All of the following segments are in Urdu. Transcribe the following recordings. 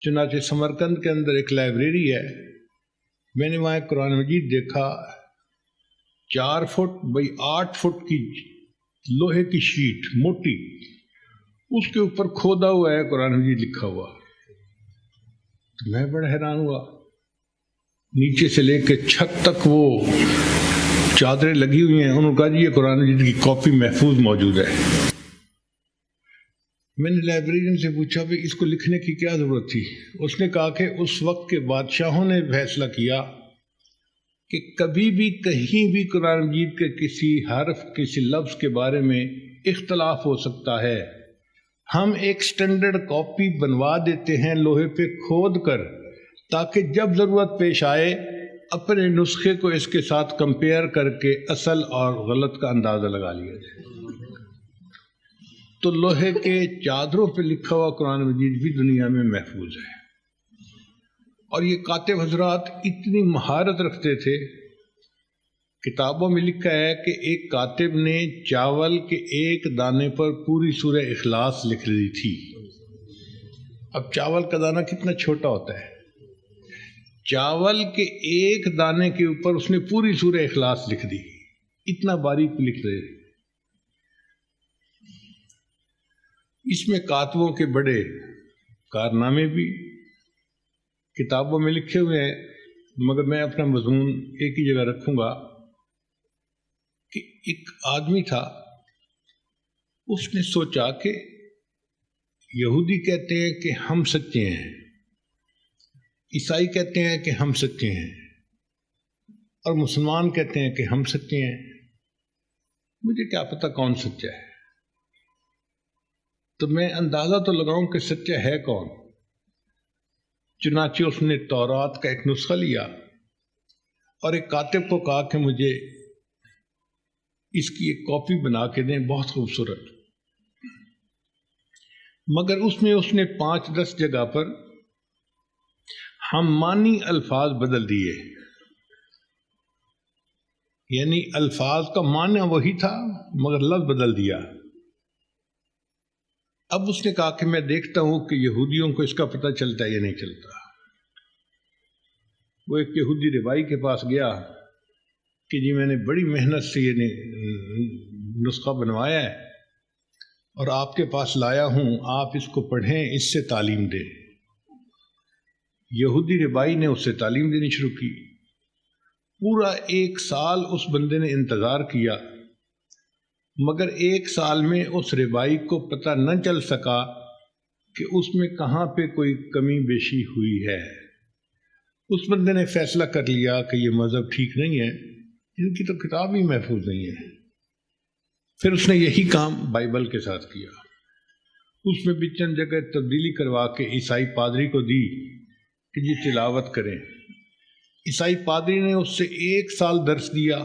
چنانچہ سمرقند کے اندر ایک لائبریری ہے، میں نے وہاں ایک قرآن مجید دیکھا، 4 فٹ بائی 8 فٹ کی لوہے کی شیٹ موٹی، اس کے اوپر کھودا ہوا ہے قرآن مجید لکھا ہوا۔ تو میں بڑا حیران ہوا، نیچے سے لے کے چھت تک وہ چادریں لگی ہوئی ہیں۔ انہوں نے کہا جی یہ قرآن مجید کی کاپی محفوظ موجود ہے۔ میں نے لائبریرین سے پوچھا بھائی اس کو لکھنے کی کیا ضرورت تھی؟ اس نے کہا کہ اس وقت کے بادشاہوں نے فیصلہ کیا کہ کبھی بھی کہیں بھی قرآن مجید کے کسی حرف کسی لفظ کے بارے میں اختلاف ہو سکتا ہے، ہم ایک سٹینڈرڈ کاپی بنوا دیتے ہیں لوہے پہ کھود کر، تاکہ جب ضرورت پیش آئے اپنے نسخے کو اس کے ساتھ کمپیئر کر کے اصل اور غلط کا اندازہ لگا لیا جائے۔ تو لوہے کے چادروں پہ لکھا ہوا قرآن مجید بھی دنیا میں محفوظ ہے۔ اور یہ کاتب حضرات اتنی مہارت رکھتے تھے، کتابوں میں لکھا ہے کہ ایک کاتب نے چاول کے ایک دانے پر پوری سورہ اخلاص لکھ دی تھی۔ اب چاول کا دانہ کتنا چھوٹا ہوتا ہے، چاول کے ایک دانے کے اوپر اس نے پوری سورہ اخلاص لکھ دی، اتنا باریک لکھ رہے۔ اس میں کاتبوں کے بڑے کارنامے بھی کتابوں میں لکھے ہوئے ہیں، مگر میں اپنا مضمون ایک ہی جگہ رکھوں گا کہ ایک آدمی تھا، اس نے سوچا کہ یہودی کہتے ہیں کہ ہم سچے ہیں، عیسائی کہتے ہیں کہ ہم سچے ہیں، اور مسلمان کہتے ہیں کہ ہم سچے ہیں، مجھے کیا پتہ کون سچا ہے؟ تو میں اندازہ تو لگاؤں کہ سچا ہے کون۔ چنانچہ اس نے تورات کا ایک نسخہ لیا اور ایک کاتب کو کہا کہ مجھے اس کی ایک کاپی بنا کے دیں، بہت خوبصورت۔ مگر اس میں 5-10 جگہ پر ہم معنی الفاظ بدل دیے، یعنی الفاظ کا معنی وہی تھا مگر لفظ بدل دیا۔ اب اس نے کہا کہ میں دیکھتا ہوں کہ یہودیوں کو اس کا پتہ چلتا ہے یا نہیں چلتا۔ وہ ایک یہودی ربائی کے پاس گیا کہ جی میں نے بڑی محنت سے یہ نسخہ بنوایا ہے اور آپ کے پاس لایا ہوں، آپ اس کو پڑھیں، اس سے تعلیم دیں۔ یہودی ربائی نے اس سے تعلیم دینی شروع کی۔ پورا 1 سال اس بندے نے انتظار کیا، مگر 1 سال میں اس ربائی کو پتہ نہ چل سکا کہ اس میں کہاں پہ کوئی کمی بیشی ہوئی ہے۔ اس بندے نے فیصلہ کر لیا کہ یہ مذہب ٹھیک نہیں ہے، ان کی تو کتاب ہی محفوظ نہیں ہے۔ پھر اس نے یہی کام بائبل کے ساتھ کیا، اس میں بھی چند جگہ تبدیلی کروا کے عیسائی پادری کو دی کہ جی تلاوت کریں۔ عیسائی پادری نے اس سے 1 سال درس دیا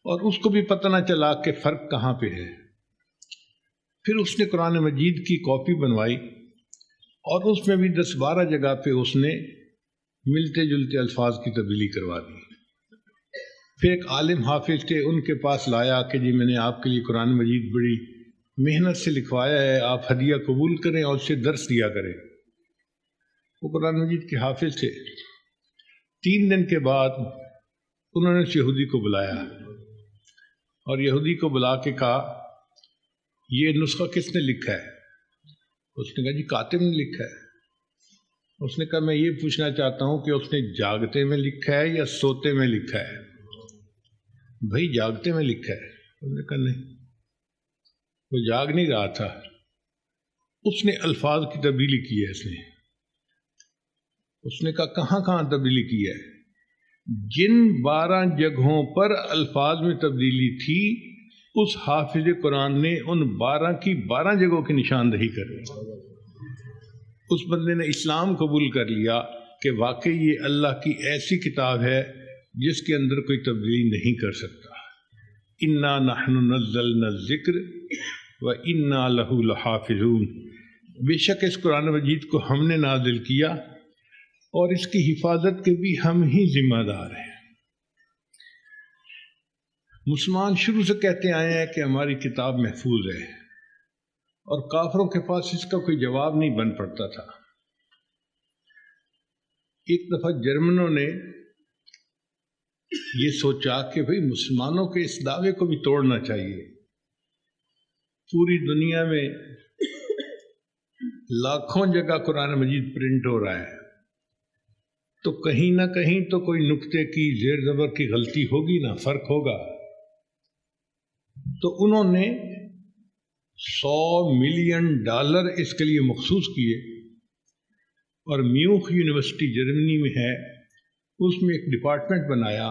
اور اس کو بھی پتہ نہ چلا کہ فرق کہاں پہ ہے۔ پھر اس نے قرآن مجید کی کاپی بنوائی اور اس میں بھی 10-12 جگہ پہ اس نے ملتے جلتے الفاظ کی تبدیلی کروا دی۔ پھر ایک عالم حافظ تھے، ان کے پاس لایا کہ جی میں نے آپ کے لیے قرآن مجید بڑی محنت سے لکھوایا ہے، آپ ہدیہ قبول کریں اور اسے درس دیا کریں۔ وہ قرآن مجید کے حافظ تھے۔ 3 دن کے بعد انہوں نے اس یہودی کو بلایا اور یہودی کو بلا کے کہا یہ نسخہ کس نے لکھا ہے؟ اس نے کہا جی کاتب نے لکھا ہے۔ اس نے کہا میں یہ پوچھنا چاہتا ہوں کہ اس نے جاگتے میں لکھا ہے یا سوتے میں لکھا ہے؟ بھائی جاگتے میں لکھا ہے۔ اس نے کہا نہیں، وہ جاگ نہیں رہا تھا، اس نے الفاظ کی تبدیلی کی ہے۔ اس نے کہا کہاں کہاں تبدیلی کی ہے؟ جن 12 جگہوں پر الفاظ میں تبدیلی تھی، اس حافظ قرآن نے ان 12 کی 12 جگہوں کی نشاندہی کر دی۔ اس بندے نے اسلام قبول کر لیا کہ واقعی یہ اللہ کی ایسی کتاب ہے جس کے اندر کوئی تبدیلی نہیں کر سکتا۔ اِنَّا نَحْنُ نَزَّلْنَا الذِّكْرَ وَإِنَّا لَهُ لَحَافِظُونَ، بے شک اس قرآن مجید کو ہم نے نازل کیا اور اس کی حفاظت کے بھی ہم ہی ذمہ دار ہیں۔ مسلمان شروع سے کہتے آئے ہیں کہ ہماری کتاب محفوظ ہے، اور کافروں کے پاس اس کا کوئی جواب نہیں بن پڑتا تھا۔ ایک دفعہ جرمنوں نے یہ سوچا کہ بھئی مسلمانوں کے اس دعوے کو بھی توڑنا چاہیے. پوری دنیا میں لاکھوں جگہ قرآن مجید پرنٹ ہو رہا ہے، تو کہیں نہ کہیں تو کوئی نقطے کی زیر زبر کی غلطی ہوگی نا، فرق ہوگا. تو انہوں نے $100 ملین اس کے لیے مخصوص کیے، اور میونخ یونیورسٹی جرمنی میں ہے، اس میں ایک ڈپارٹمنٹ بنایا،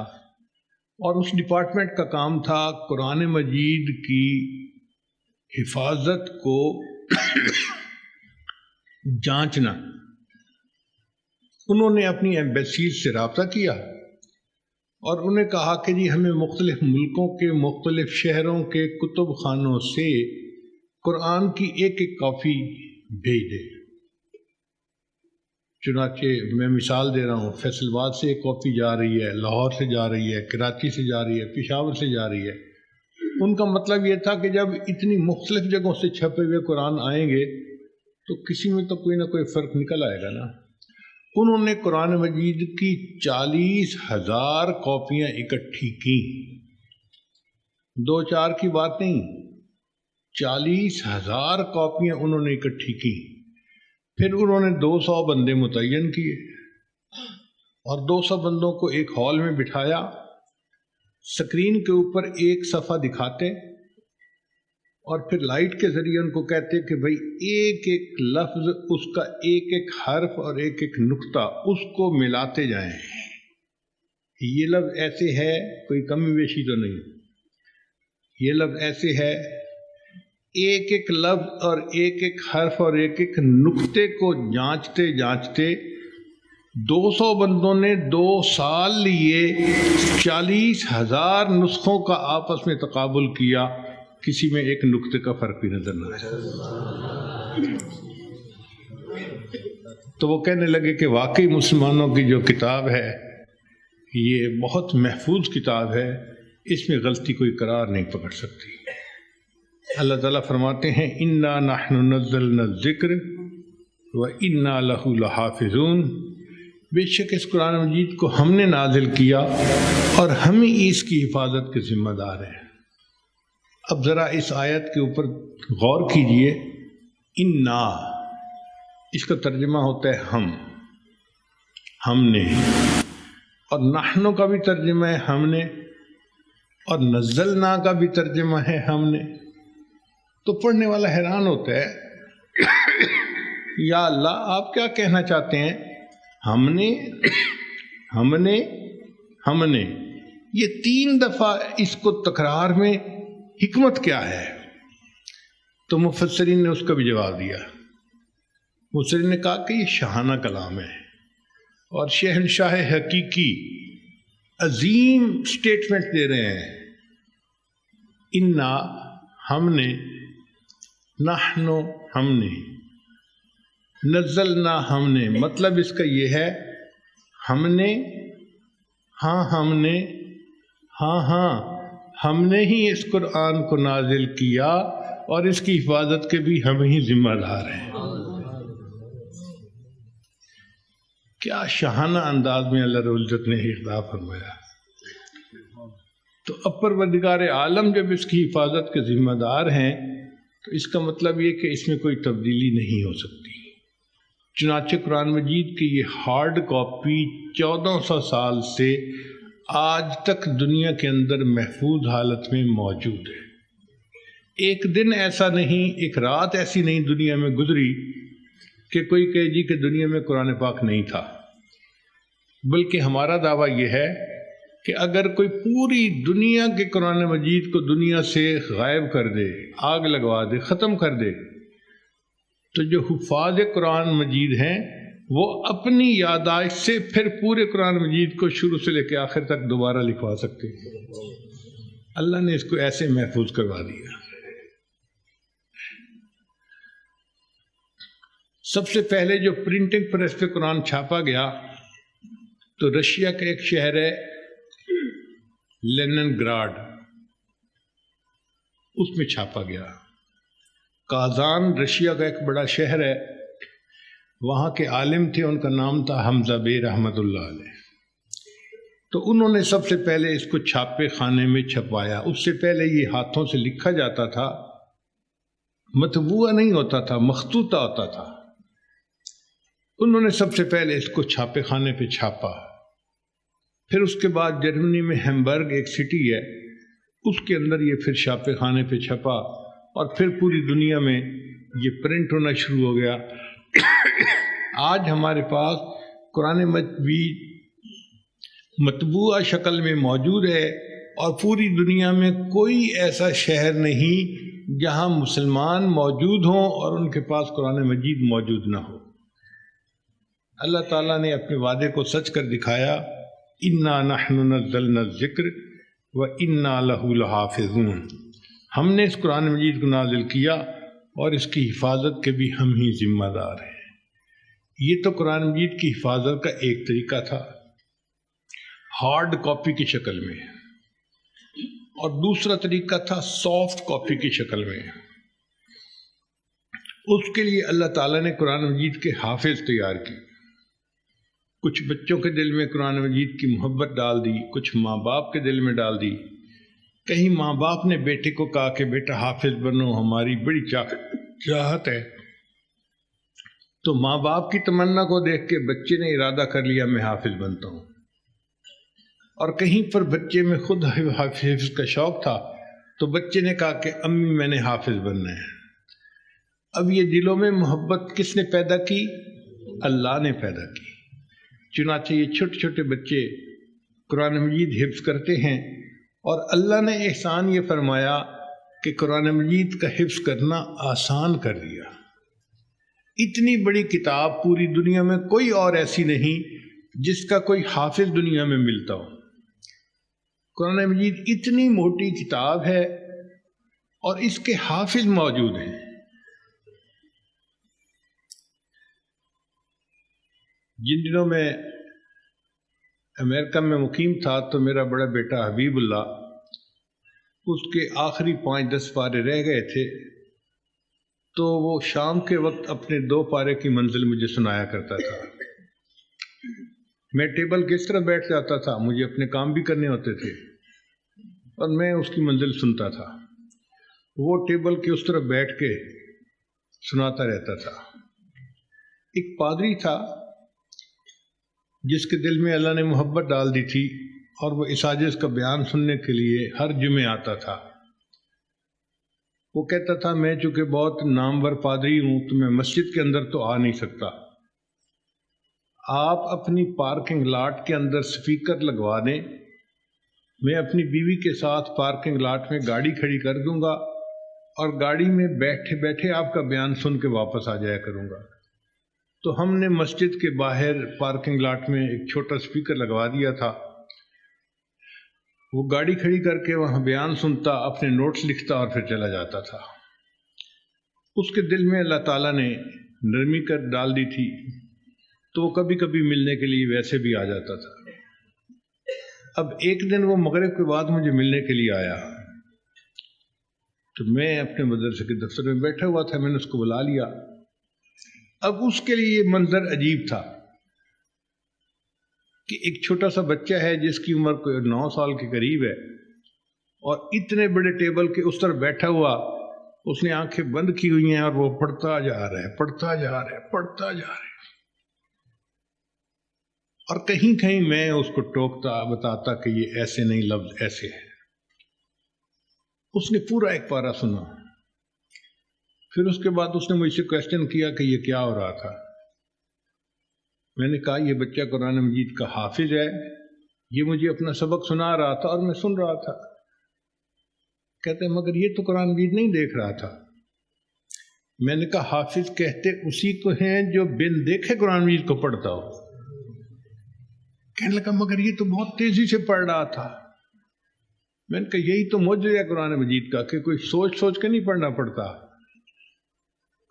اور اس ڈپارٹمنٹ کا کام تھا قرآن مجید کی حفاظت کو جانچنا. انہوں نے اپنی ایمبیسیز سے رابطہ کیا اور انہیں کہا کہ جی ہمیں مختلف ملکوں کے مختلف شہروں کے کتب خانوں سے قرآن کی ایک ایک کاپی بھیج دیں. چنانچہ میں مثال دے رہا ہوں، فیصل آباد سے ایک کاپی جا رہی ہے، لاہور سے جا رہی ہے، کراچی سے جا رہی ہے، پشاور سے جا رہی ہے. ان کا مطلب یہ تھا کہ جب اتنی مختلف جگہوں سے چھپے ہوئے قرآن آئیں گے تو کسی میں تو کوئی نہ کوئی فرق نکل آئے گا نا. انہوں نے قرآن مجید کی 40,000 کاپیاں اکٹھی کی، 2-4 کی بات نہیں، 40,000 کاپیاں انہوں نے اکٹھی کی. پھر انہوں نے 200 بندے متعین کیے اور 200 بندوں کو ایک ہال میں بٹھایا، سکرین کے اوپر ایک صفحہ دکھاتے اور پھر لائٹ کے ذریعے ان کو کہتے کہ بھئی ایک ایک لفظ، اس کا ایک ایک حرف اور ایک ایک نقطہ، اس کو ملاتے جائیں. یہ لفظ ایسے ہے، کوئی کمی بیشی تو نہیں، یہ لفظ ایسے ہے. ایک ایک لفظ اور ایک ایک حرف اور ایک ایک نقطے کو جانچتے جانچتے 200 بندوں نے 2 سال لیے 40,000 نسخوں کا آپس میں تقابل کیا، کسی میں ایک نقطے کا فرق بھی نظر نہ آیا. تو وہ کہنے لگے کہ واقعی مسلمانوں کی جو کتاب ہے یہ بہت محفوظ کتاب ہے، اس میں غلطی کوئی قرار نہیں پکڑ سکتی. اللہ تعالیٰ فرماتے ہیں اِنَّا نَحْنُ نَزَّلْنَا الذِّكْرَ وَإِنَّا لَهُ لَحَافِظُونَ. بے شک اس قرآن مجید کو ہم نے نازل کیا اور ہم ہی اس کی حفاظت کے ذمہ دار ہیں. اب ذرا اس آیت کے اوپر غور کیجئے. اِنَّا، اس کا ترجمہ ہوتا ہے ہم نے، اور نحنو کا بھی ترجمہ ہے ہم نے، اور نزلنا کا بھی ترجمہ ہے ہم نے. تو پڑھنے والا حیران ہوتا ہے یا اللہ آپ کیا کہنا چاہتے ہیں؟ ہم نے یہ 3 دفعہ اس کو تکرار میں حکمت کیا ہے؟ تو مفسرین نے اس کا بھی جواب دیا. مفسرین نے کہا کہ یہ شاہانہ کلام ہے اور شہنشاہ حقیقی عظیم سٹیٹمنٹ دے رہے ہیں. انا، ہم نے، نحنو، ہم نے، نزلنا، ہم نے. مطلب اس کا یہ ہے ہم نے، ہم نے، ہم نے ہی اس قرآن کو نازل کیا اور اس کی حفاظت کے بھی ہم ہی ذمہ دار ہیں. کیا شاہانہ انداز میں اللہ رب العزت نے خطاب فرمایا. تو اب پروردگار عالم جب اس کی حفاظت کے ذمہ دار ہیں تو اس کا مطلب یہ کہ اس میں کوئی تبدیلی نہیں ہو سکتی. چنانچہ قرآن مجید کی یہ ہارڈ کاپی 1400 سال سے آج تک دنیا کے اندر محفوظ حالت میں موجود ہے. ایک دن ایسا نہیں، ایک رات ایسی نہیں دنیا میں گزری کہ کوئی کہے جی کہ دنیا میں قرآن پاک نہیں تھا. بلکہ ہمارا دعویٰ یہ ہے کہ اگر کوئی پوری دنیا کے قرآن مجید کو دنیا سے غائب کر دے، آگ لگوا دے، ختم کر دے، تو جو حفاظ قرآن مجید ہیں وہ اپنی یادداشت سے پھر پورے قرآن مجید کو شروع سے لے کے آخر تک دوبارہ لکھوا سکتے ہیں. اللہ نے اس کو ایسے محفوظ کروا دیا. سب سے پہلے جو پرنٹنگ پریس پہ قرآن چھاپا گیا تو رشیا کا ایک شہر ہے لینن گراڈ، اس میں چھاپا گیا. کازان رشیا کا ایک بڑا شہر ہے، وہاں کے عالم تھے، ان کا نام تھا حمزہ بے رحمۃ اللہ علیہ۔ تو انہوں نے سب سے پہلے اس کو چھاپے خانے میں چھپوایا۔ اس سے پہلے یہ ہاتھوں سے لکھا جاتا تھا، مطبوعہ نہیں ہوتا تھا، مخطوطہ ہوتا تھا۔ انہوں نے سب سے پہلے اس کو چھاپے خانے پہ چھاپا، پھر اس کے بعد جرمنی میں ہیمبرگ ایک سٹی ہے، اس کے اندر یہ پھر چھاپے خانے پہ چھپا، اور پھر پوری دنیا میں یہ پرنٹ ہونا شروع ہو گیا۔ آج ہمارے پاس قرآن مجید مطبوعہ شکل میں موجود ہے، اور پوری دنیا میں کوئی ایسا شہر نہیں جہاں مسلمان موجود ہوں اور ان کے پاس قرآن مجید موجود نہ ہو۔ اللہ تعالیٰ نے اپنے وعدے کو سچ کر دکھایا، اِنَّا نَحْنُ نَزَّلْنَا الذِّكْرَ وَإِنَّا لَهُ لَحَافِظُونَ۔ ہم نے اس قرآن مجید کو نازل کیا اور اس کی حفاظت کے بھی ہم ہی ذمہ دار ہیں۔ یہ تو قرآن مجید کی حفاظت کا ایک طریقہ تھا، ہارڈ کاپی کی شکل میں، اور دوسرا طریقہ تھا سافٹ کاپی کی شکل میں۔ اس کے لیے اللہ تعالیٰ نے قرآن مجید کے حافظ تیار کی۔ کچھ بچوں کے دل میں قرآن مجید کی محبت ڈال دی، کچھ ماں باپ کے دل میں ڈال دی۔ کہیں ماں باپ نے بیٹے کو کہا کہ بیٹا حافظ بنو، ہماری بڑی چاہت ہے، تو ماں باپ کی تمنا کو دیکھ کے بچے نے ارادہ کر لیا میں حافظ بنتا ہوں۔ اور کہیں پر بچے میں خود حافظ کا شوق تھا، تو بچے نے کہا کہ امی میں نے حافظ بننا ہے۔ اب یہ دلوں میں محبت کس نے پیدا کی؟ اللہ نے پیدا کی۔ چنانچہ یہ چھوٹے چھوٹے بچے قرآن مجید حفظ کرتے ہیں، اور اللہ نے احسان یہ فرمایا کہ قرآن مجید کا حفظ کرنا آسان کر دیا۔ اتنی بڑی کتاب پوری دنیا میں کوئی اور ایسی نہیں جس کا کوئی حافظ دنیا میں ملتا ہو۔ قرآن مجید اتنی موٹی کتاب ہے اور اس کے حافظ موجود ہیں۔ جن دنوں میں امریکہ میں مقیم تھا تو میرا بڑا بیٹا حبیب اللہ، اس کے آخری 5-10 پارے رہ گئے تھے، تو وہ شام کے وقت اپنے 2 پارے کی منزل مجھے سنایا کرتا تھا۔ میں ٹیبل کس طرح بیٹھ جاتا تھا، مجھے اپنے کام بھی کرنے ہوتے تھے، اور میں اس کی منزل سنتا تھا۔ وہ ٹیبل کے اس طرف بیٹھ کے سناتا رہتا تھا۔ ایک پادری تھا جس کے دل میں اللہ نے محبت ڈال دی تھی، اور وہ اس حدیث کا بیان سننے کے لیے ہر جمعے آتا تھا۔ وہ کہتا تھا میں چونکہ بہت نامور پادری ہوں تو میں مسجد کے اندر تو آ نہیں سکتا، آپ اپنی پارکنگ لاٹ کے اندر سپیکر لگوا دیں، میں اپنی بیوی کے ساتھ پارکنگ لاٹ میں گاڑی کھڑی کر دوں گا، اور گاڑی میں بیٹھے بیٹھے آپ کا بیان سن کے واپس آ جایا کروں گا۔ تو ہم نے مسجد کے باہر پارکنگ لاٹ میں ایک چھوٹا سپیکر لگوا دیا تھا۔ وہ گاڑی کھڑی کر کے وہاں بیان سنتا، اپنے نوٹس لکھتا اور پھر چلا جاتا تھا۔ اس کے دل میں اللہ تعالیٰ نے نرمی کر ڈال دی تھی، تو وہ کبھی کبھی ملنے کے لیے ویسے بھی آ جاتا تھا۔ اب ایک دن وہ مغرب کے بعد مجھے ملنے کے لیے آیا، تو میں اپنے مدرسے کے دفتر میں بیٹھا ہوا تھا، میں نے اس کو بلا لیا۔ اب اس کے لیے یہ منظر عجیب تھا کہ ایک چھوٹا سا بچہ ہے جس کی عمر کوئی 9 سال کے قریب ہے، اور اتنے بڑے ٹیبل کے اس طرف بیٹھا ہوا، اس نے آنکھیں بند کی ہوئی ہیں اور وہ پڑھتا جا رہا ہے، پڑھتا جا رہا ہے، پڑھتا جا رہا ہے، اور کہیں کہیں میں اس کو ٹوکتا، بتاتا کہ یہ ایسے نہیں، لفظ ایسے ہے۔ اس نے پورا ایک پارہ سنا۔ پھر اس کے بعد اس نے مجھ سے کویسچن کیا کہ یہ کیا ہو رہا تھا۔ میں نے کہا یہ بچہ قرآن مجید کا حافظ ہے، یہ مجھے اپنا سبق سنا رہا تھا اور میں سن رہا تھا۔ کہتے ہیں مگر یہ تو قرآن مجید نہیں دیکھ رہا تھا۔ میں نے کہا حافظ کہتے اسی کو ہیں جو بن دیکھے قرآن مجید کو پڑھتا ہو۔ کہنے لگا مگر یہ تو بہت تیزی سے پڑھ رہا تھا۔ میں نے کہا یہی تو معجزہ ہے قرآن مجید کا کہ کوئی سوچ سوچ کے نہیں پڑھنا پڑتا۔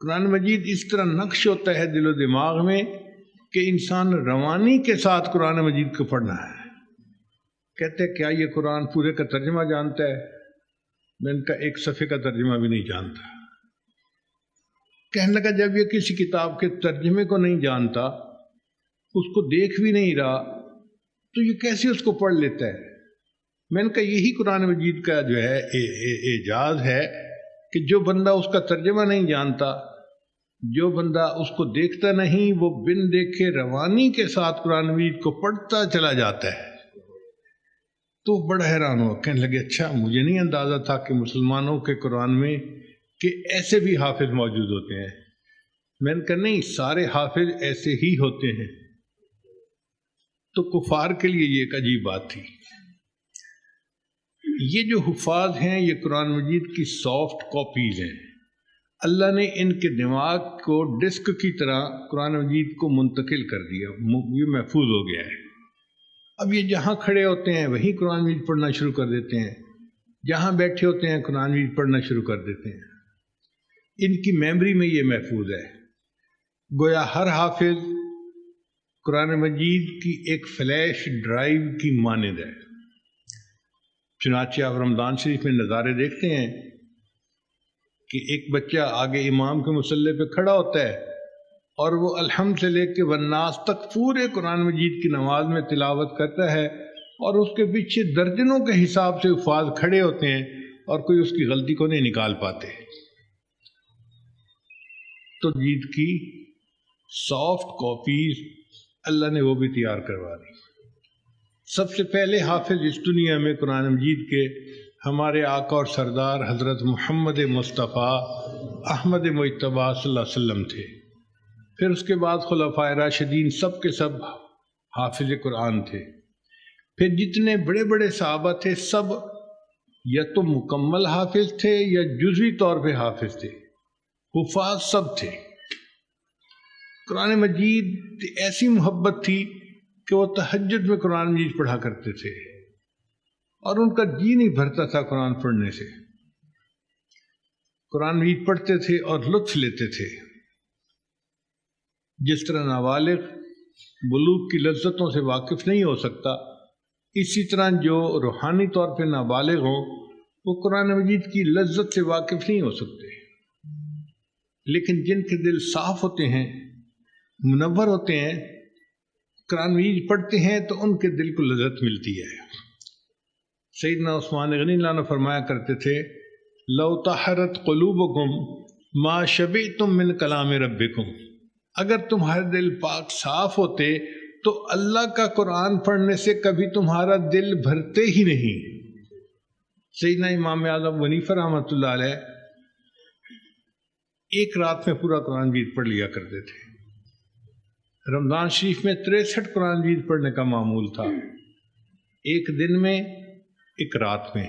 قرآن مجید اس طرح نقش ہوتا ہے دل و دماغ میں کہ انسان روانی کے ساتھ قرآن مجید کو پڑھنا ہے۔ کہتے کیا یہ قرآن پورے کا ترجمہ جانتا ہے؟ میں نے کہا ایک صفحے کا ترجمہ بھی نہیں جانتا۔ کہنے لگا جب یہ کسی کتاب کے ترجمے کو نہیں جانتا، اس کو دیکھ بھی نہیں رہا، تو یہ کیسے اس کو پڑھ لیتا ہے؟ میں نے کہا یہی قرآن مجید کا جو ہے اعجاز ہے کہ جو بندہ اس کا ترجمہ نہیں جانتا، جو بندہ اس کو دیکھتا نہیں، وہ بن دیکھے روانی کے ساتھ قرآن مجید کو پڑھتا چلا جاتا ہے۔ تو بڑا حیران ہوا، کہنے لگے اچھا مجھے نہیں اندازہ تھا کہ مسلمانوں کے قرآن میں کہ ایسے بھی حافظ موجود ہوتے ہیں۔ میں نے کہا نہیں، سارے حافظ ایسے ہی ہوتے ہیں۔ تو کفار کے لیے یہ ایک عجیب بات تھی۔ یہ جو حفاظ ہیں یہ قرآن مجید کی سافٹ کاپیز ہیں، اللہ نے ان کے دماغ کو ڈسک کی طرح قرآن مجید کو منتقل کر دیا، یہ محفوظ ہو گیا ہے۔ اب یہ جہاں کھڑے ہوتے ہیں وہیں قرآن مجید پڑھنا شروع کر دیتے ہیں، جہاں بیٹھے ہوتے ہیں قرآن مجید پڑھنا شروع کر دیتے ہیں۔ ان کی میموری میں یہ محفوظ ہے، گویا ہر حافظ قرآن مجید کی ایک فلیش ڈرائیو کی مانند ہے۔ چنانچہ آپ رمضان شریف میں نظارے دیکھتے ہیں کہ ایک بچہ آگے امام کے مصلی پہ کھڑا ہوتا ہے اور وہ الحمد سے لے کے والناس تک پورے قرآن مجید کی نماز میں تلاوت کرتا ہے، اور اس کے پیچھے درجنوں کے حساب سے حفاظ کھڑے ہوتے ہیں اور کوئی اس کی غلطی کو نہیں نکال پاتے۔ تو مجید کی سافٹ کاپیز اللہ نے وہ بھی تیار کروا دی۔ سب سے پہلے حافظ اس دنیا میں قرآن مجید کے ہمارے آقا اور سردار حضرت محمد مصطفیٰ احمد مجتبیٰ صلی اللہ علیہ وسلم تھے۔ پھر اس کے بعد خلفائے راشدین سب کے سب حافظ قرآن تھے۔ پھر جتنے بڑے بڑے صحابہ تھے سب یا تو مکمل حافظ تھے یا جزوی طور پہ حافظ تھے، حفاظ سب تھے۔ قرآن مجید ایسی محبت تھی کہ وہ تہجد میں قرآن مجید پڑھا کرتے تھے، اور ان کا جی نہیں بھرتا تھا قرآن پڑھنے سے۔ قرآن مجید پڑھتے تھے اور لطف لیتے تھے۔ جس طرح نابالغ بلوغ کی لذتوں سے واقف نہیں ہو سکتا، اسی طرح جو روحانی طور پہ نابالغ ہوں وہ قرآن مجید کی لذت سے واقف نہیں ہو سکتے، لیکن جن کے دل صاف ہوتے ہیں، منور ہوتے ہیں، قرآن مجید پڑھتے ہیں تو ان کے دل کو لذت ملتی ہے۔ سیدنا عثمان غنی اللہ عنہ فرمایا کرتے تھے، لو طہرت قلوبکم ما شبعتم من کلام ربکم، اگر تمہارے دل پاک صاف ہوتے تو اللہ کا قرآن پڑھنے سے کبھی تمہارا دل بھرتے ہی نہیں۔ سیدنا امام اعظم حنیفہ رحمۃ اللہ علیہ ایک رات میں پورا قرآن مجید پڑھ لیا کرتے تھے۔ رمضان شریف میں 63 قرآن مجید پڑھنے کا معمول تھا، ایک دن میں ایک رات میں،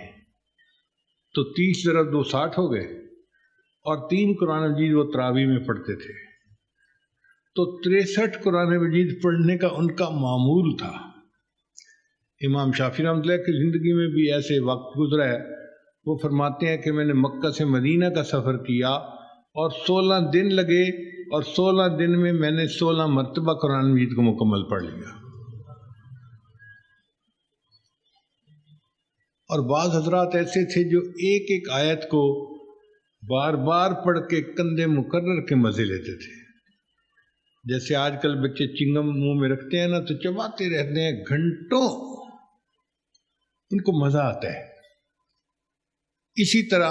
تو 30 ضرب 2 60 ہو گئے، اور 3 قرآن مجید وہ تراویح میں پڑھتے تھے، تو 63 قرآن مجید پڑھنے کا ان کا معمول تھا۔ امام شافعی رحمۃ اللہ کی زندگی میں بھی ایسے وقت گزرا ہے، وہ فرماتے ہیں کہ میں نے مکہ سے مدینہ کا سفر کیا اور 16 دن لگے، اور 16 دن میں میں نے 16 مرتبہ قرآن مجید کو مکمل پڑھ لیا۔ اور بعض حضرات ایسے تھے جو ایک ایک آیت کو بار بار پڑھ کے کندھے مکرر کے مزے لیتے تھے۔ جیسے آج کل بچے چنگم منہ میں رکھتے ہیں نا تو چباتے رہتے ہیں گھنٹوں، ان کو مزہ آتا ہے۔ اسی طرح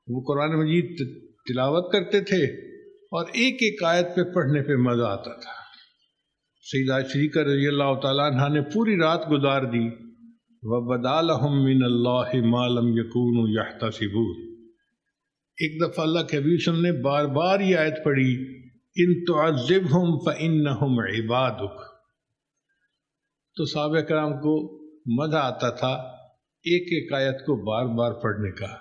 وہ قرآن مجید تلاوت کرتے تھے اور ایک ایک آیت پہ پڑھنے پہ مزہ آتا تھا۔ سیدہ صدیقہ رضی اللہ تعالیٰ عنہ نے پوری رات گزار دی، وَبَدَا لَهُم مِّنَ اللَّهِ مَا لَمْ يَكُونُوا يَحْتَسِبُونَ۔ ایک دفعہ اللہ کے حبیب صلی اللہ علیہ وسلم نے بار بار یہ آیت پڑھی، ان تعذبہم فإنہم عبادک۔ تو صحابہ کرام کو مزہ آتا تھا ایک ایک آیت کو بار بار پڑھنے کا۔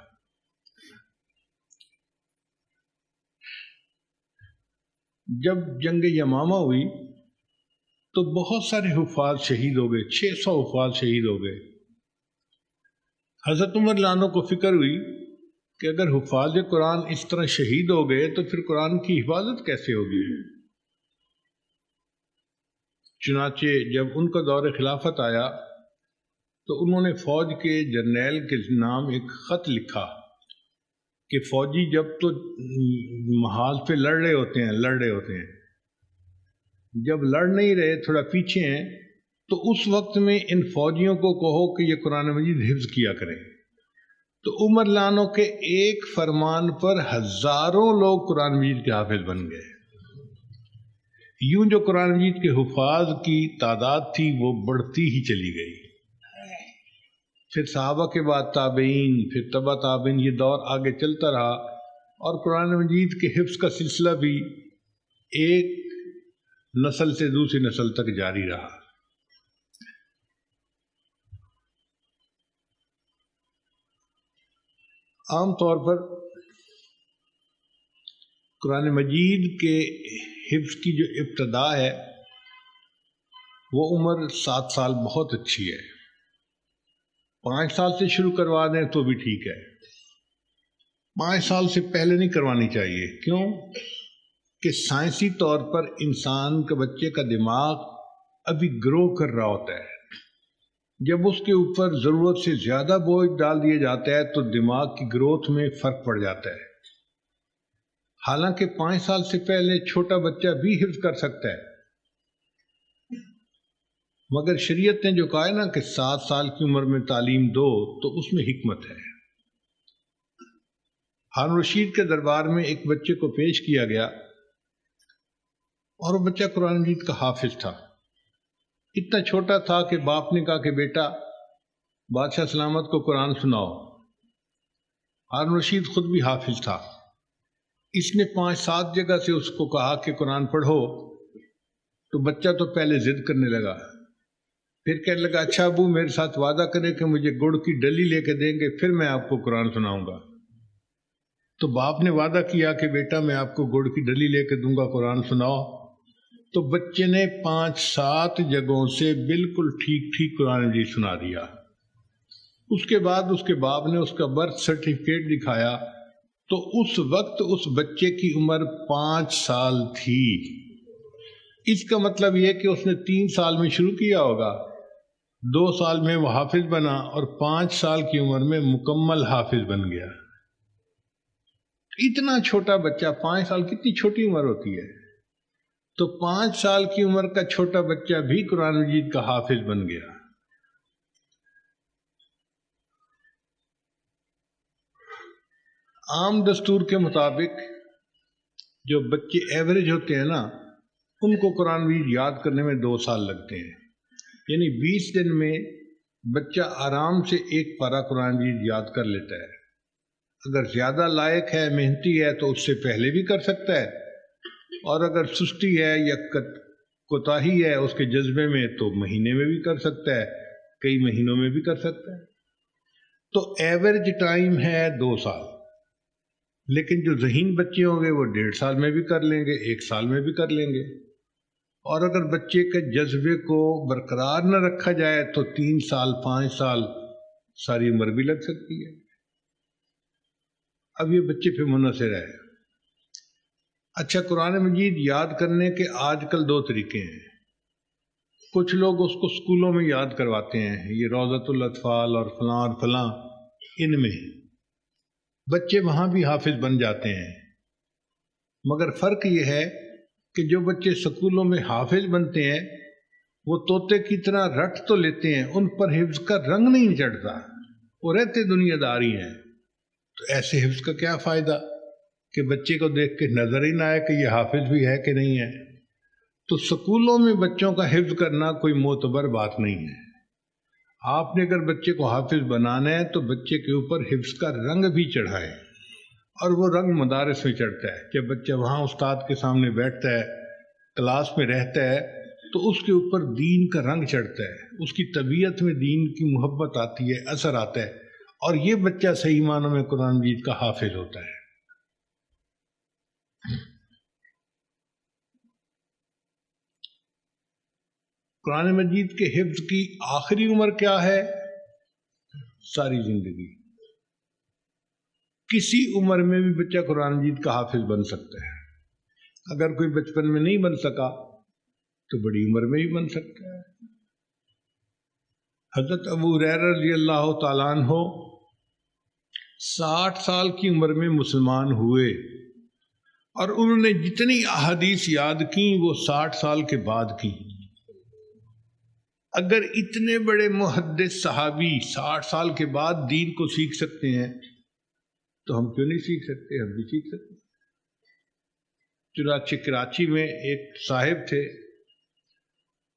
جب جنگ یمامہ ہوئی تو بہت سارے حفاظ شہید ہو گئے، 600 حفاظ شہید ہو گئے۔ حضرت عمر رضی اللہ عنہ کو فکر ہوئی کہ اگر حفاظ قرآن اس طرح شہید ہو گئے تو پھر قرآن کی حفاظت کیسے ہوگی؟ چنانچہ جب ان کا دور خلافت آیا تو انہوں نے فوج کے جرنیل کے نام ایک خط لکھا کہ فوجی جب تو محاذ پہ لڑ رہے ہوتے ہیں، جب لڑ نہیں رہے تھوڑا پیچھے ہیں، تو اس وقت میں ان فوجیوں کو کہو کہ یہ قرآن مجید حفظ کیا کریں، تو عمر لانو کے ایک فرمان پر ہزاروں لوگ قرآن مجید کے حافظ بن گئے۔ یوں جو قرآن مجید کے حفاظ کی تعداد تھی وہ بڑھتی ہی چلی گئی۔ پھر صحابہ کے بعد تابعین، پھر تبع تابعین، یہ دور آگے چلتا رہا، اور قرآن مجید کے حفظ کا سلسلہ بھی ایک نسل سے دوسری نسل تک جاری رہا۔ عام طور پر قرآن مجید کے حفظ کی جو ابتدا ہے وہ عمر 7 سال بہت اچھی ہے۔ 5 سال سے شروع کروا دیں تو بھی ٹھیک ہے، 5 سال سے پہلے نہیں کروانی چاہیے۔ کیوں؟ کہ سائنسی طور پر انسان کے بچے کا دماغ ابھی گرو کر رہا ہوتا ہے، جب اس کے اوپر ضرورت سے زیادہ بوجھ ڈال دیا جاتا ہے تو دماغ کی گروتھ میں فرق پڑ جاتا ہے۔ حالانکہ 5 سال سے پہلے چھوٹا بچہ بھی حفظ کر سکتا ہے، مگر شریعت نے جو کہا ہے نا کہ 7 سال کی عمر میں تعلیم دو، تو اس میں حکمت ہے۔ ہارون رشید کے دربار میں ایک بچے کو پیش کیا گیا، اور وہ بچہ قرآن مجید کا حافظ تھا۔ اتنا چھوٹا تھا کہ باپ نے کہا کہ بیٹا بادشاہ سلامت کو قرآن سناؤ۔ ہارون رشید خود بھی حافظ تھا، اس نے 5-7 جگہ سے اس کو کہا کہ قرآن پڑھو، تو بچہ تو پہلے ضد کرنے لگا، پھر کہنے لگا اچھا ابو میرے ساتھ وعدہ کریں کہ مجھے گڑ کی ڈلی لے کے دیں گے پھر میں آپ کو قرآن سناؤں گا۔ تو باپ نے وعدہ کیا کہ بیٹا میں آپ کو گڑ کی ڈلی لے کے دوں گا، قرآن سناؤ۔ تو بچے نے 5-7 جگہوں سے بالکل ٹھیک ٹھیک قرآن مجید سنا دیا۔ اس کے بعد اس کے باپ نے اس کا برتھ سرٹیفکیٹ دکھایا تو اس وقت اس بچے کی عمر 5 سال تھی۔ اس کا مطلب یہ کہ اس نے 3 سال میں شروع کیا ہوگا، 2 سال میں وہ حافظ بنا، اور 5 سال کی عمر میں مکمل حافظ بن گیا۔ اتنا چھوٹا بچہ، 5 سال کتنی چھوٹی عمر ہوتی ہے، تو 5 سال کی عمر کا چھوٹا بچہ بھی قرآن مجید کا حافظ بن گیا۔ عام دستور کے مطابق جو بچے ایوریج ہوتے ہیں نا، ان کو قرآن مجید یاد کرنے میں 2 سال لگتے ہیں، یعنی 20 دن میں بچہ آرام سے ایک پارہ قرآن مجید یاد کر لیتا ہے۔ اگر زیادہ لائق ہے، محنتی ہے، تو اس سے پہلے بھی کر سکتا ہے، اور اگر سستی ہے یا کوتاہی ہے اس کے جذبے میں تو مہینے میں بھی کر سکتا ہے، کئی مہینوں میں بھی کر سکتا ہے۔ تو ایوریج ٹائم ہے 2 سال، لیکن جو ذہین بچے ہوں گے وہ 1.5 سال میں بھی کر لیں گے، 1 سال میں بھی کر لیں گے، اور اگر بچے کے جذبے کو برقرار نہ رکھا جائے تو 3 سال 5 سال ساری عمر بھی لگ سکتی ہے۔ اب یہ بچے پہ منحصر ہے۔ اچھا، قرآن مجید یاد کرنے کے آج کل 2 طریقے ہیں۔ کچھ لوگ اس کو اسکولوں میں یاد کرواتے ہیں، یہ روضۃ الاطفال اور فلاں اور فلاں، ان میں بچے وہاں بھی حافظ بن جاتے ہیں، مگر فرق یہ ہے کہ جو بچے سکولوں میں حافظ بنتے ہیں وہ طوطے کی طرح رٹ تو لیتے ہیں، ان پر حفظ کا رنگ نہیں چڑھتا، وہ رہتے دنیا داری ہیں۔ تو ایسے حفظ کا کیا فائدہ کہ بچے کو دیکھ کے نظر ہی نہ آئے کہ یہ حافظ بھی ہے کہ نہیں ہے۔ تو سکولوں میں بچوں کا حفظ کرنا کوئی معتبر بات نہیں ہے۔ آپ نے اگر بچے کو حافظ بنانا ہے تو بچے کے اوپر حفظ کا رنگ بھی چڑھائے، اور وہ رنگ مدارس میں چڑھتا ہے۔ جب بچہ وہاں استاد کے سامنے بیٹھتا ہے، کلاس میں رہتا ہے، تو اس کے اوپر دین کا رنگ چڑھتا ہے، اس کی طبیعت میں دین کی محبت آتی ہے، اثر آتا ہے، اور یہ بچہ صحیح معنوں میں قرآن مجید کا حافظ ہوتا ہے۔ قرآن مجید کے حفظ کی آخری عمر کیا ہے؟ ساری زندگی۔ کسی عمر میں بھی بچہ قرآن مجید کا حافظ بن سکتا ہے۔ اگر کوئی بچپن میں نہیں بن سکا تو بڑی عمر میں بھی بن سکتا ہے۔ حضرت ابو ہریرہ رضی اللہ تعالیٰ عنہ 60 سال کی عمر میں مسلمان ہوئے اور انہوں نے جتنی احادیث یاد کی وہ 60 سال کے بعد کی۔ اگر اتنے بڑے محدث صحابی 60 سال کے بعد دین کو سیکھ سکتے ہیں تو ہم کیوں نہیں سیکھ سکتے؟ ہم بھی سیکھ سکتے۔ چنانچہ کراچی میں ایک صاحب تھے،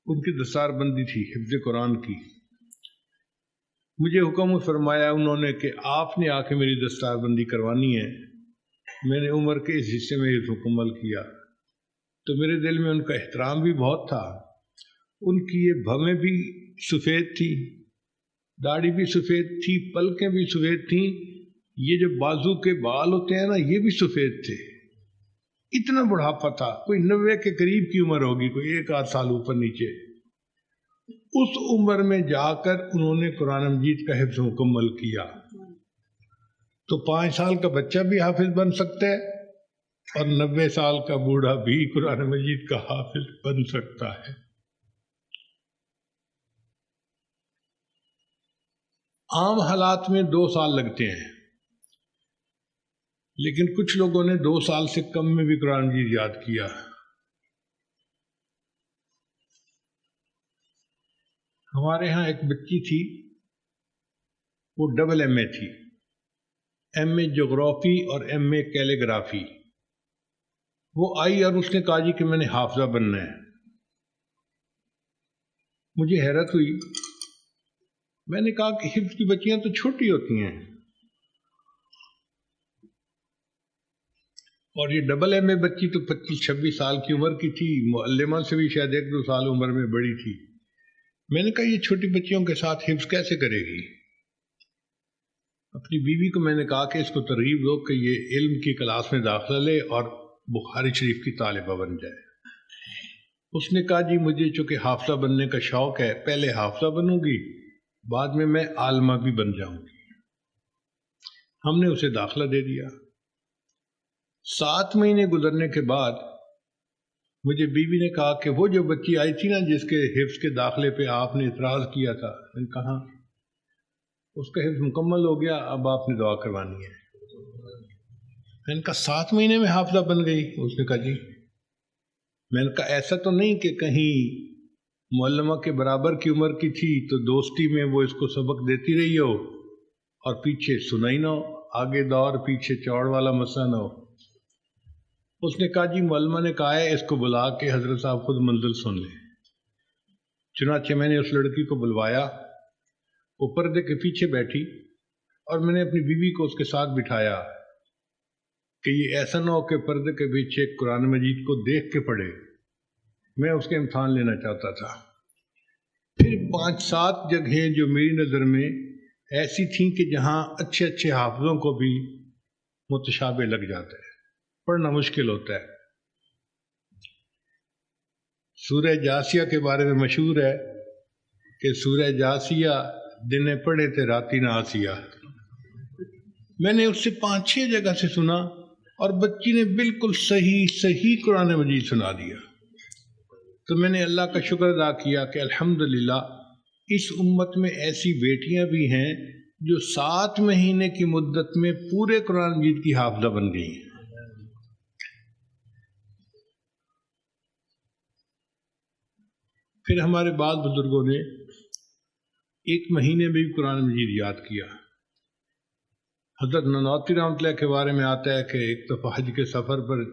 ان کی دستار بندی تھی حفظ قرآن کی۔ مجھے حکم فرمایا انہوں نے کہ آپ نے آ کے میری دستار بندی کروانی ہے۔ میں نے عمر کے اس حصے میں یہ مکمل کیا تو میرے دل میں ان کا احترام بھی بہت تھا۔ ان کی یہ بھویں بھی سفید تھی، داڑھی بھی سفید تھی، پلکیں بھی سفید تھیں، یہ جو بازو کے بال ہوتے ہیں نا یہ بھی سفید تھے۔ اتنا بڑھاپا تھا، کوئی 90 کے قریب کی عمر ہوگی، کوئی 1-8 سال اوپر نیچے۔ اس عمر میں جا کر انہوں نے قرآن مجید کا حفظ مکمل کیا۔ تو 5 سال کا بچہ بھی حافظ بن سکتا ہے اور 90 سال کا بوڑھا بھی قرآن مجید کا حافظ بن سکتا ہے۔ عام حالات میں 2 سال لگتے ہیں، لیکن کچھ لوگوں نے 2 سال سے کم میں بھی قرآن مجید یاد کیا۔ ہمارے ہاں ایک بچی تھی، وہ ڈبل ایم اے تھی، ایم اے جغرافی اور ایم اے کیلیگرافی۔ وہ آئی اور اس نے کہا جی کہ میں نے حافظہ بننا ہے۔ مجھے حیرت ہوئی، میں نے کہا کہ حفظ کی بچیاں تو چھوٹی ہوتی ہیں، اور یہ ڈبل ایم اے بچی تو 25-26 سال کی عمر کی تھی، معلمہ سے بھی شاید 1-2 سال عمر میں بڑی تھی۔ میں نے کہا یہ چھوٹی بچیوں کے ساتھ حفظ کیسے کرے گی؟ اپنی بیوی کو میں نے کہا کہ اس کو ترغیب دو کہ یہ علم کی کلاس میں داخلہ لے اور بخاری شریف کی طالبہ بن جائے۔ اس نے کہا جی مجھے چونکہ حافظہ بننے کا شوق ہے، پہلے حافظہ بنوں گی، بعد میں عالمہ بھی بن جاؤں گی۔ ہم نے اسے داخلہ دے دیا۔ 7 مہینے گزرنے کے بعد مجھے بیوی نے کہا کہ وہ جو بچی آئی تھی نا جس کے حفظ کے داخلے پہ آپ نے اعتراض کیا تھا، میں نے کہا اس کا حفظ مکمل ہو گیا، اب آپ نے دعا کروانی ہے۔ میں نے کہا 7 مہینے میں حافظہ بن گئی؟ اس نے کہا جی۔ میں نے کہا ایسا تو نہیں کہ کہیں معلمہ کے برابر کی عمر کی تھی تو دوستی میں وہ اس کو سبق دیتی رہی ہو اور پیچھے سنا ہی نہ ہو، آگے دور پیچھے چوڑ والا مسئلہ نہ ہو؟ اس نے کہا جی معلمہ نے کہا ہے اس کو بلا کے حضرت صاحب خود منزل سن لیں۔ چنانچہ میں نے اس لڑکی کو بلوایا، وہ پردے کے پیچھے بیٹھی اور میں نے اپنی بیوی کو اس کے ساتھ بٹھایا کہ یہ ایسا نہ ہو کہ پردے کے پیچھے قرآن مجید کو دیکھ کے پڑھے۔ میں اس کے امتحان لینا چاہتا تھا۔ پھر 5-7 جگہیں جو میری نظر میں ایسی تھیں کہ جہاں اچھے اچھے حافظوں کو بھی متشابہ لگ جاتا ہے، پڑھنا مشکل ہوتا ہے۔ سورہ جاسیہ کے بارے میں مشہور ہے کہ سورہ جاسیہ دن پڑھے تھے راتی نہ آسیہ۔ میں نے اس سے 5-6 جگہ سے سنا اور بچی نے بالکل صحیح قرآن مجید سنا دیا۔ تو میں نے اللہ کا شکر ادا کیا کہ الحمدللہ اس امت میں ایسی بیٹیاں بھی ہیں جو 7 مہینے کی مدت میں پورے قرآن مجید کی حافظہ بن گئی ہیں۔ پھر ہمارے بعض بزرگوں نے 1 مہینے میں بھی قرآن مجید یاد کیا۔ حضرت نانوتوی رحمۃ اللہ کے بارے میں آتا ہے کہ ایک دفعہ حج کے سفر پر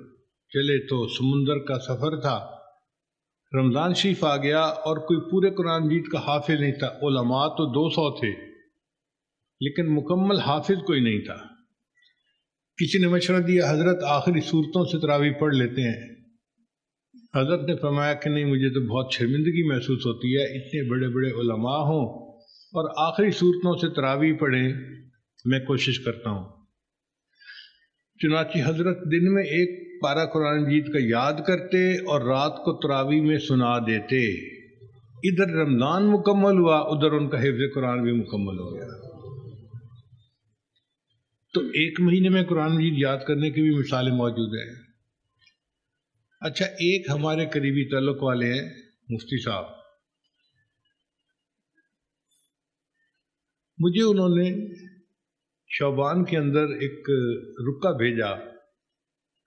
چلے تو سمندر کا سفر تھا، رمضان شریف آ گیا اور کوئی پورے قرآن مجید کا حافظ نہیں تھا۔ علماء تو 200 تھے لیکن مکمل حافظ کوئی نہیں تھا۔ کسی نے مشورہ دیا حضرت آخری صورتوں سے تراویح پڑھ لیتے ہیں۔ حضرت نے فرمایا کہ نہیں، مجھے تو بہت شرمندگی محسوس ہوتی ہے، اتنے بڑے بڑے علماء ہوں اور آخری صورتوں سے تراویح پڑھیں، میں کوشش کرتا ہوں۔ چنانچہ حضرت دن میں 1 پارہ قرآن مجید کا یاد کرتے اور رات کو تراویح میں سنا دیتے۔ ادھر رمضان مکمل ہوا، ادھر ان کا حفظ قرآن بھی مکمل ہو گیا۔ تو 1 مہینے میں قرآن مجید یاد کرنے کی بھی مثالیں موجود ہیں۔ اچھا، ایک ہمارے قریبی تعلق والے ہیں مفتی صاحب، مجھے انہوں نے شعبان کے اندر ایک رکا بھیجا،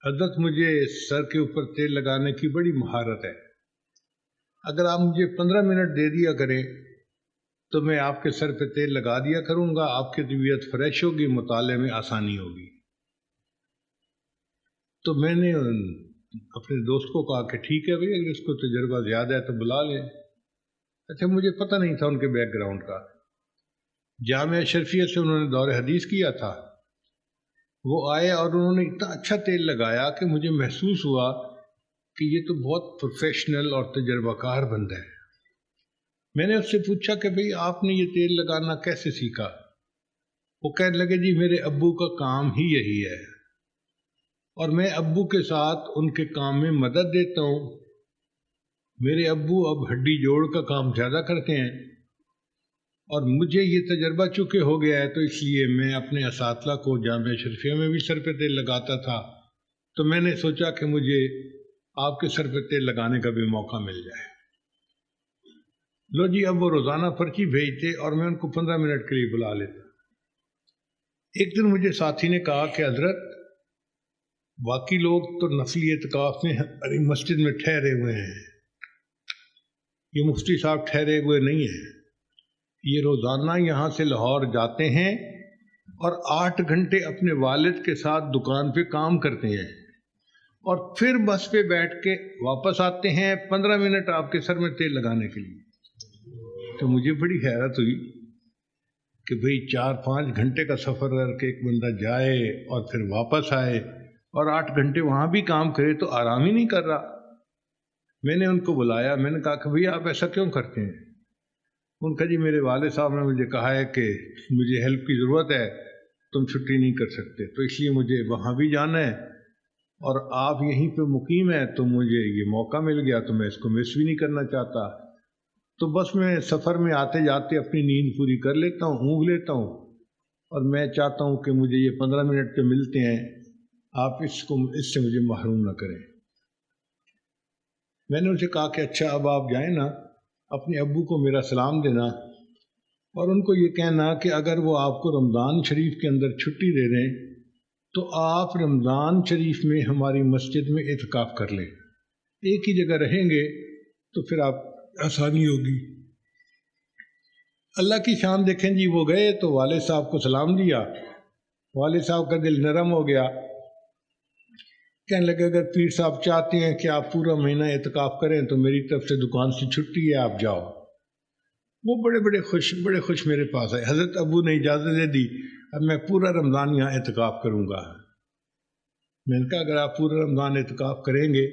حضرت مجھے سر کے اوپر تیل لگانے کی بڑی مہارت ہے، اگر آپ مجھے 15 منٹ دے دیا کریں تو میں آپ کے سر پہ تیل لگا دیا کروں گا، آپ کی طبیعت فریش ہوگی، مطالعے میں آسانی ہوگی۔ تو میں نے اپنے دوست کو کہا کہ ٹھیک ہے بھائی، اگر اس کو تجربہ زیادہ ہے تو بلا لیں۔ اچھا، مجھے پتہ نہیں تھا ان کے بیک گراؤنڈ کا۔ جامعہ اشرفیہ سے انہوں نے دور حدیث کیا تھا، وہ آئے اور انہوں نے اتنا اچھا تیل لگایا کہ مجھے محسوس ہوا کہ یہ تو بہت پروفیشنل اور تجربہ کار بندہ ہے۔ میں نے اس سے پوچھا کہ بھئی آپ نے یہ تیل لگانا کیسے سیکھا؟ وہ کہنے لگے جی میرے ابو کا کام ہی یہی ہے، اور میں ابو کے ساتھ ان کے کام میں مدد دیتا ہوں۔ میرے ابو اب ہڈی جوڑ کا کام زیادہ کرتے ہیں، اور مجھے یہ تجربہ چونکہ ہو گیا ہے تو اس لیے میں اپنے اساتذہ کو جامعہ اشرفیہ میں بھی سر پہ تیل لگاتا تھا، تو میں نے سوچا کہ مجھے آپ کے سر پہ تیل لگانے کا بھی موقع مل جائے۔ لو جی، اب وہ روزانہ پرچی بھیجتے اور میں ان کو 15 منٹ کے لیے بلا لیتا۔ ایک دن مجھے ساتھی نے کہا کہ حضرت باقی لوگ تو نفلی اعتکاف میں ہماری مسجد میں ٹھہرے ہوئے ہیں، یہ مفتی صاحب ٹھہرے ہوئے نہیں ہیں، یہ روزانہ یہاں سے لاہور جاتے ہیں اور 8 گھنٹے اپنے والد کے ساتھ دکان پہ کام کرتے ہیں، اور پھر بس پہ بیٹھ کے واپس آتے ہیں 15 منٹ آپ کے سر میں تیل لگانے کے لیے۔ تو مجھے بڑی حیرت ہوئی کہ بھئی 4-5 گھنٹے کا سفر کر کے ایک بندہ جائے اور پھر واپس آئے اور 8 گھنٹے وہاں بھی کام کرے تو آرام ہی نہیں کر رہا۔ میں نے ان کو بلایا، میں نے کہا کہ بھئی آپ ایسا کیوں کرتے ہیں؟ ان کا جی میرے والد صاحب نے مجھے کہا ہے کہ مجھے ہیلپ کی ضرورت ہے، تم چھٹی نہیں کر سکتے، تو اس لیے مجھے وہاں بھی جانا ہے، اور آپ یہیں پہ مقیم ہیں تو مجھے یہ موقع مل گیا تو میں اس کو مس بھی نہیں کرنا چاہتا، تو بس میں سفر میں آتے جاتے اپنی نیند پوری کر لیتا ہوں، اونگ لیتا ہوں، اور میں چاہتا ہوں کہ مجھے یہ 15 منٹ جو ملتے ہیں آپ اس سے مجھے محروم نہ کریں۔ میں نے ان سے کہا کہ اچھا اب آپ جائیں نا، اپنے ابو کو میرا سلام دینا، اور ان کو یہ کہنا کہ اگر وہ آپ کو رمضان شریف کے اندر چھٹی دے دیں تو آپ رمضان شریف میں ہماری مسجد میں اعتکاف کر لیں، ایک ہی جگہ رہیں گے تو پھر آپ آسانی ہوگی۔ اللہ کی شان دیکھیں جی، وہ گئے تو والد صاحب کو سلام دیا، والد صاحب کا دل نرم ہو گیا، کہنے لگے اگر پیر صاحب چاہتے ہیں کہ آپ پورا مہینہ اعتکاف کریں تو میری طرف سے دکان سے چھٹی ہے، آپ جاؤ۔ وہ بڑے خوش میرے پاس آئے، حضرت ابو نے اجازت دے دی، اب میں پورا رمضان یہاں اعتکاف کروں گا۔ میں نے کہا اگر آپ پورا رمضان اعتکاف کریں گے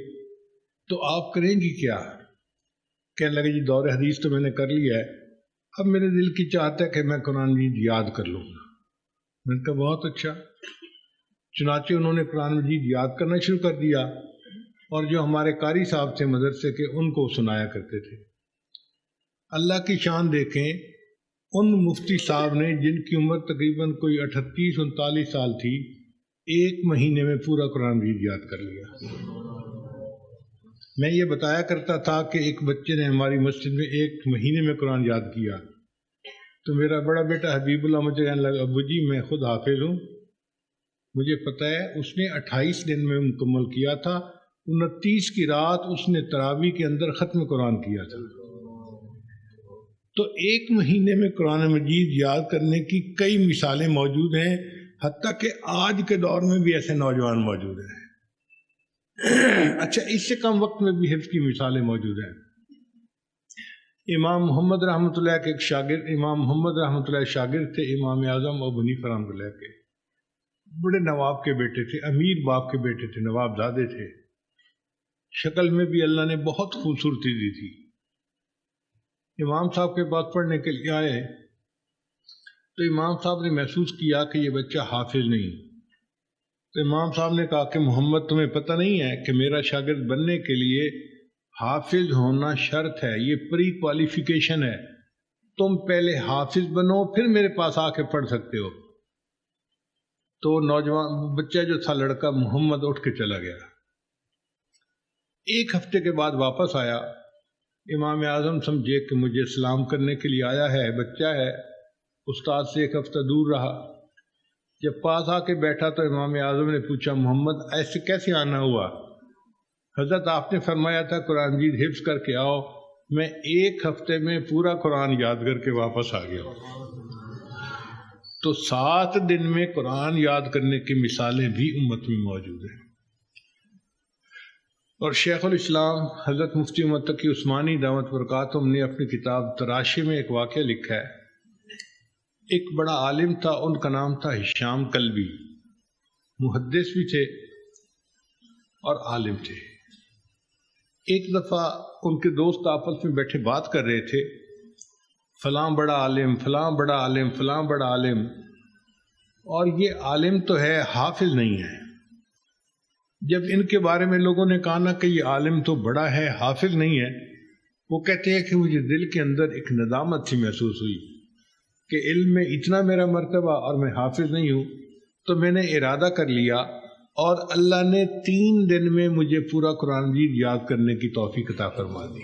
تو آپ کریں گی کیا؟ کہنے لگے جی دور حدیث تو میں نے کر لیا ہے، اب میرے دل کی چاہت ہے کہ میں قرآن مجید یاد کر لوں گا۔ میں نے کہا بہت اچھا۔ چنانچہ انہوں نے قرآن مجید یاد کرنا شروع کر دیا، اور جو ہمارے قاری صاحب تھے مدرسے کے ان کو سنایا کرتے تھے۔ اللہ کی شان دیکھیں، ان مفتی صاحب نے جن کی عمر تقریباً کوئی 38-39 سال تھی، 1 مہینے میں پورا قرآن مجید یاد کر لیا۔ میں یہ بتایا کرتا تھا کہ ایک بچے نے ہماری مسجد میں 1 مہینے میں قرآن یاد کیا، تو میرا بڑا بیٹا حبیب اللہ مجھے کہنے لگا ابو جی میں خود حافظ ہوں، مجھے پتہ ہے اس نے 28 دن میں مکمل کیا تھا، 29 کی رات اس نے تراویح کے اندر ختم قرآن کیا تھا۔ تو 1 مہینے میں قرآن مجید یاد کرنے کی کئی مثالیں موجود ہیں، حتیٰ کہ آج کے دور میں بھی ایسے نوجوان موجود ہیں۔ اچھا، اس سے کم وقت میں بھی حفظ کی مثالیں موجود ہیں۔ امام محمد رحمۃ اللہ کے ایک شاگرد، امام محمد رحمۃ اللہ شاگرد تھے امام اعظم ابو حنیفہ رحمۃ اللہ کے، بڑے نواب کے بیٹے تھے، امیر باپ کے بیٹے تھے، نواب زادے تھے، شکل میں بھی اللہ نے بہت خوبصورتی دی تھی۔ امام صاحب کے پاس پڑھنے کے لیے آئے تو امام صاحب نے محسوس کیا کہ یہ بچہ حافظ نہیں، تو امام صاحب نے کہا کہ محمد تمہیں پتہ نہیں ہے کہ میرا شاگرد بننے کے لیے حافظ ہونا شرط ہے، یہ پری کوالیفیکیشن ہے، تم پہلے حافظ بنو پھر میرے پاس آ کے پڑھ سکتے ہو۔ تو نوجوان بچہ جو تھا لڑکا محمد اٹھ کے چلا گیا۔ 1 ہفتے کے بعد واپس آیا، امام اعظم سمجھے کہ مجھے سلام کرنے کے لیے آیا ہے، بچہ ہے، استاد سے 1 ہفتہ دور رہا، جب پاس آ کے بیٹھا تو امام اعظم نے پوچھا محمد ایسے کیسے آنا ہوا؟ حضرت آپ نے فرمایا تھا قرآن مجید حفظ کر کے آؤ، میں 1 ہفتے میں پورا قرآن یاد کر کے واپس آ گیا۔ تو 7 دن میں قرآن یاد کرنے کی مثالیں بھی امت میں موجود ہیں۔ اور شیخ الاسلام حضرت مفتی محمد تقی عثمانی دامت برکاتہم نے اپنی کتاب تراشی میں ایک واقعہ لکھا ہے۔ ایک بڑا عالم تھا، ان کا نام تھا ہشام کلبی، محدث بھی تھے اور عالم تھے۔ ایک دفعہ ان کے دوست آپس میں بیٹھے بات کر رہے تھے، فلاں بڑا عالم، فلاں بڑا عالم، فلاں بڑا عالم، اور یہ عالم تو ہے حافظ نہیں ہے۔ جب ان کے بارے میں لوگوں نے کہا نا کہ یہ عالم تو بڑا ہے حافظ نہیں ہے، وہ کہتے ہیں کہ مجھے دل کے اندر ایک ندامت سی محسوس ہوئی کہ علم میں اتنا میرا مرتبہ اور میں حافظ نہیں ہوں، تو میں نے ارادہ کر لیا اور اللہ نے 3 دن میں مجھے پورا قرآن مجید یاد کرنے کی توفیق عطا فرما دی۔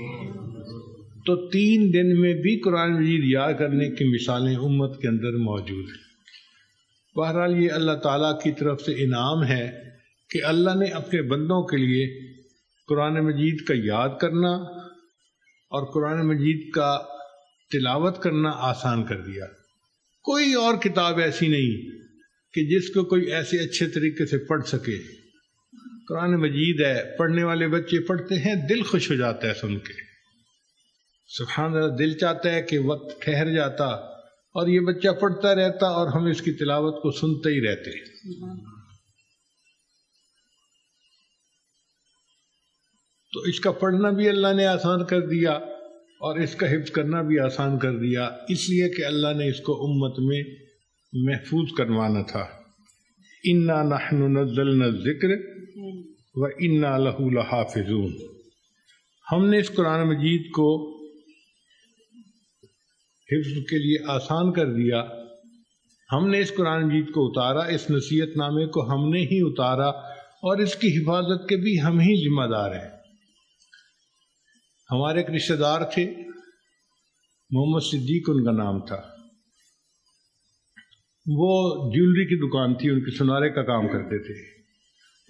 تو 3 دن میں بھی قرآن مجید یاد کرنے کی مثالیں امت کے اندر موجود ہیں۔ بہرحال یہ اللہ تعالیٰ کی طرف سے انعام ہے کہ اللہ نے اپنے بندوں کے لیے قرآن مجید کا یاد کرنا اور قرآن مجید کا تلاوت کرنا آسان کر دیا۔ کوئی اور کتاب ایسی نہیں کہ جس کو کوئی ایسے اچھے طریقے سے پڑھ سکے۔ قرآن مجید ہے، پڑھنے والے بچے پڑھتے ہیں، دل خوش ہو جاتا ہے سن کے، سبحان اللہ، دل چاہتا ہے کہ وقت ٹھہر جاتا اور یہ بچہ پڑھتا رہتا اور ہم اس کی تلاوت کو سنتے ہی رہتے۔ تو اس کا پڑھنا بھی اللہ نے آسان کر دیا اور اس کا حفظ کرنا بھی آسان کر دیا، اس لیے کہ اللہ نے اس کو امت میں محفوظ کروانا تھا۔ انا نحن نزلنا الذکر وانا لہ لحافظون۔ ہم نے اس قرآن مجید کو حفظ کے لیے آسان کر دیا، ہم نے اس قرآن مجید کو اتارا، اس نصیحت نامے کو ہم نے ہی اتارا اور اس کی حفاظت کے بھی ہم ہی ذمہ دار ہیں۔ ہمارے ایک رشتہ دار تھے، محمد صدیق ان کا نام تھا، وہ جیولری کی دکان تھی، ان کے سنارے کا کام کرتے تھے۔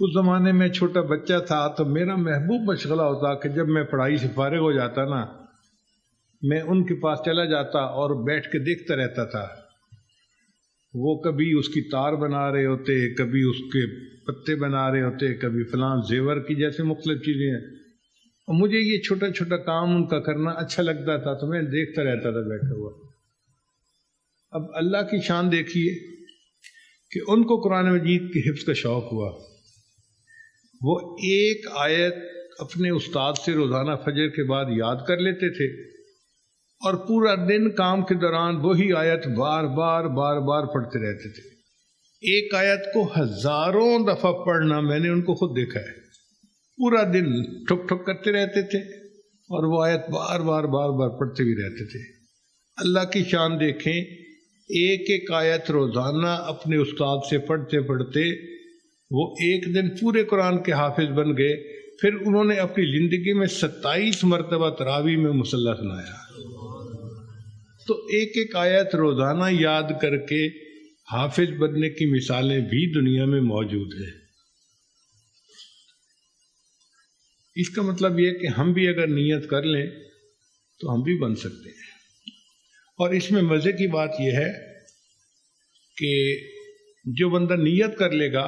اس زمانے میں چھوٹا بچہ تھا تو میرا محبوب مشغلہ ہوتا کہ جب میں پڑھائی سے فارغ ہو جاتا نا، میں ان کے پاس چلا جاتا اور بیٹھ کے دیکھتا رہتا تھا۔ وہ کبھی اس کی تار بنا رہے ہوتے، کبھی اس کے پتے بنا رہے ہوتے، کبھی فلاں زیور کی جیسے مختلف چیزیں ہیں، اور مجھے یہ چھوٹا چھوٹا کام ان کا کرنا اچھا لگتا تھا تو میں دیکھتا رہتا تھا بیٹھا ہوا۔ اب اللہ کی شان دیکھیے کہ ان کو قرآن مجید کے حفظ کا شوق ہوا۔ وہ 1 آیت اپنے استاد سے روزانہ فجر کے بعد یاد کر لیتے تھے اور پورا دن کام کے دوران وہی آیت بار بار پڑھتے رہتے تھے۔ 1 آیت کو ہزاروں دفعہ پڑھنا میں نے ان کو خود دیکھا ہے۔ پورا دن ٹھک ٹھک کرتے رہتے تھے اور وہ آیت بار بار پڑھتے بھی رہتے تھے۔ اللہ کی شان دیکھیں، 1 آیت روزانہ اپنے استاد سے پڑھتے پڑھتے وہ ایک دن پورے قرآن کے حافظ بن گئے۔ پھر انہوں نے اپنی زندگی میں 27 مرتبہ تراویح میں مصلی سنایا۔ تو 1 آیت روزانہ یاد کر کے حافظ بننے کی مثالیں بھی دنیا میں موجود ہیں۔ اس کا مطلب یہ کہ ہم بھی اگر نیت کر لیں تو ہم بھی بن سکتے ہیں۔ اور اس میں مزے کی بات یہ ہے کہ جو بندہ نیت کر لے گا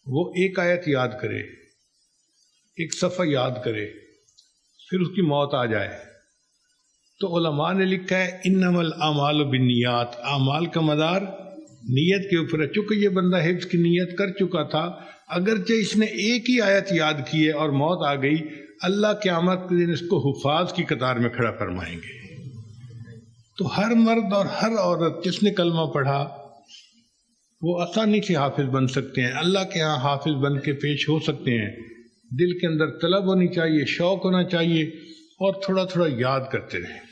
وہ 1 آیت یاد کرے، 1 صفحہ یاد کرے، پھر اس کی موت آ جائے تو علماء نے لکھا ہے انما الاعمال بالنیات، اعمال کا مدار نیت کے اوپر ہے۔ چونکہ یہ بندہ حفظ کی نیت کر چکا تھا، اگرچہ اس نے 1 ہی آیت یاد کی ہے اور موت آ گئی، اللہ قیامت کے دن اس کو حفاظ کی قطار میں کھڑا فرمائیں گے۔ تو ہر مرد اور ہر عورت جس نے کلمہ پڑھا وہ آسانی سے حافظ بن سکتے ہیں، اللہ کے ہاں حافظ بن کے پیش ہو سکتے ہیں۔ دل کے اندر طلب ہونی چاہیے، شوق ہونا چاہیے اور تھوڑا تھوڑا یاد کرتے رہیں۔